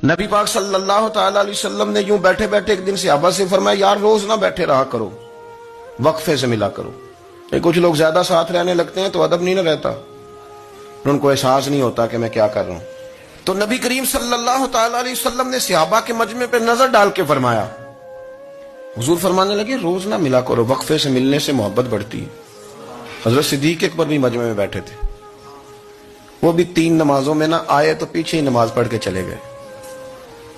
نبی پاک صلی اللہ تعالی علیہ وسلم نے یوں بیٹھے بیٹھے ایک دن صحابہ سے فرمایا یار روز نہ بیٹھے رہا کرو، وقفے سے ملا کرو۔ کچھ لوگ زیادہ ساتھ رہنے لگتے ہیں تو ادب نہیں نہ رہتا، ان کو احساس نہیں ہوتا کہ میں کیا کر رہا ہوں۔ تو نبی کریم صلی اللہ تعالی علیہ وسلم نے صحابہ کے مجمع پہ نظر ڈال کے فرمایا، حضور فرمانے لگے روز نہ ملا کرو، وقفے سے ملنے سے محبت بڑھتی ہے۔ حضرت صدیق اکبر بھی مجمع میں بیٹھے تھے، وہ بھی 3 نمازوں میں نہ آئے تو پیچھے ہی نماز پڑھ کے چلے گئے۔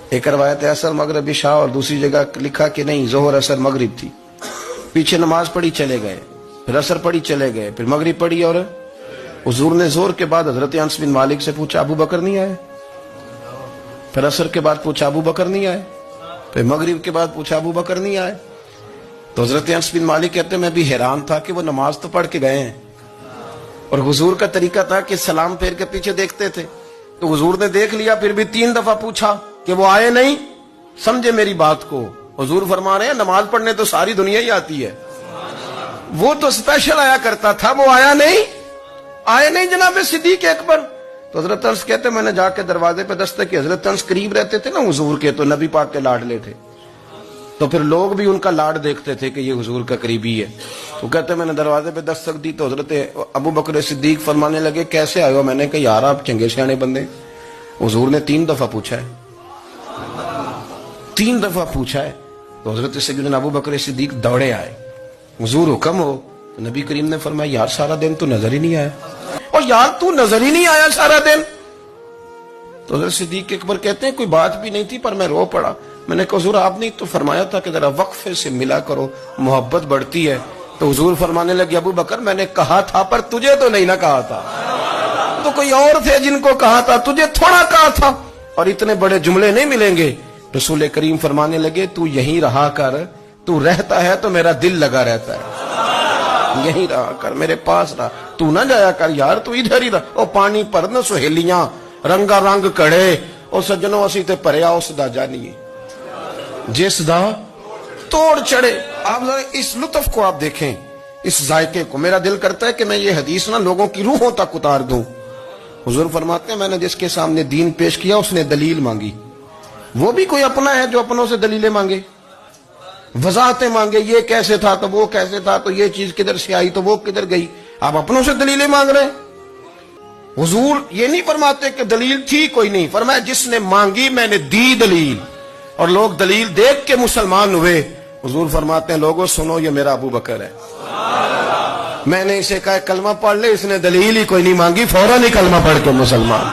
ایک روایت ہے عصر مغرب عشاء، اور دوسری جگہ لکھا کہ نہیں ظہر عصر مغرب تھی، پیچھے نماز پڑھی چلے گئے، پھر عصر پڑھی چلے گئے، پھر مغرب پڑھی، اور حضور نے ظہر کے بعد حضرت انس بن مالک سے پوچھا ابو بکر نہیں آئے؟ پھر عصر کے بعد پوچھا ابو بکر نہیں آئے؟ پھر مغرب کے بعد پوچھا ابو بکر نہیں آئے؟ تو حضرت انس بن مالک کہتے ہیں میں بھی حیران تھا کہ وہ نماز تو پڑھ کے گئے ہیں، اور حضور کا طریقہ تھا کہ سلام پھیر کے پیچھے دیکھتے تھے، تو حضور نے دیکھ لیا، پھر بھی 3 دفعہ پوچھا کہ وہ آئے نہیں؟ سمجھے میری بات کو؟ حضور فرما رہے ہیں نماز پڑھنے تو ساری دنیا ہی آتی ہے، وہ تو اسپیشل آیا کرتا تھا، وہ آیا نہیں؟ آئے نہیں جناب صدیق اکبر؟ تو حضرت انس کہتے ہیں میں نے جا کے دروازے پہ دستک کی، حضرت انس قریب رہتے تھے نا حضور کے، تو نبی پاک کے لاڈلے تھے، تو پھر لوگ بھی ان کا لاڈ دیکھتے تھے کہ یہ حضور کا قریبی ہے۔ تو کہتے ہیں میں نے دروازے پہ دستک دی تو حضرت ابو بکر صدیق فرمانے لگے کیسے آئے ہو؟ میں نے کہا یار آپ چنگے سیانے بندے، حضور نے 3 دفعہ پوچھا ہے، 3 دفعہ پوچھا ہے۔ تو حضرت سیدنا ابو بکر صدیق دوڑے آئے، حضور حکم ہو؟ تو نبی کریم نے فرمایا یار سارا دن تو نظر ہی نہیں آیا، اور یار تو نظر ہی نہیں آیا سارا دن۔ تو حضرت صدیق اکبر کہتے ہیں کوئی بات بھی نہیں تھی پر میں رو پڑا، میں نے کہا حضور آپ نے تو فرمایا تھا کہ ذرا وقفے سے ملا کرو، محبت بڑھتی ہے۔ تو حضور فرمانے لگے ابو بکر میں نے کہا تھا پر تجھے تو نہیں نہ کہا تھا، تو کوئی اور تھے جن کو کہا تھا، تجھے تھوڑا کہا تھا، اور اتنے بڑے جملے نہیں ملیں گے۔ رسول کریم فرمانے لگے تو یہیں رہا کر، تو رہتا ہے تو میرا دل لگا رہتا ہے، یہیں رہا کر، میرے پاس رہا، تو نہ جایا کر یار، تو ادھر ہی رہا۔ او پانی پر نہ سہیلیاں رنگا رنگ کڑے، او سجنوں اسی تے پریا اس دا جانیے جس دا توڑ چڑھے۔ آپ ذرا اس لطف کو آپ دیکھیں، اس ذائقے کو۔ میرا دل کرتا ہے کہ میں یہ حدیث نہ لوگوں کی روحوں تک اتار دوں۔ حضور فرماتے ہیں میں نے جس کے سامنے دین پیش کیا اس نے دلیل مانگی، وہ بھی کوئی اپنا ہے جو اپنوں سے دلیلیں مانگے، وضاحتیں مانگے، یہ کیسے تھا تو وہ کیسے تھا، تو یہ چیز کدھر سے آئی تو وہ کدھر گئی، آپ اپنوں سے دلیلیں مانگ رہے ہیں۔ حضور یہ نہیں فرماتے کہ دلیل تھی کوئی نہیں، فرمایا جس نے مانگی میں نے دی دلیل، اور لوگ دلیل دیکھ کے مسلمان ہوئے۔ حضور فرماتے ہیں لوگوں سنو یہ میرا ابو بکر ہے، میں نے اسے کہا کلمہ پڑھ لے، اس نے دلیل ہی کوئی نہیں مانگی، فوراً ہی کلمہ پڑھ کے مسلمان۔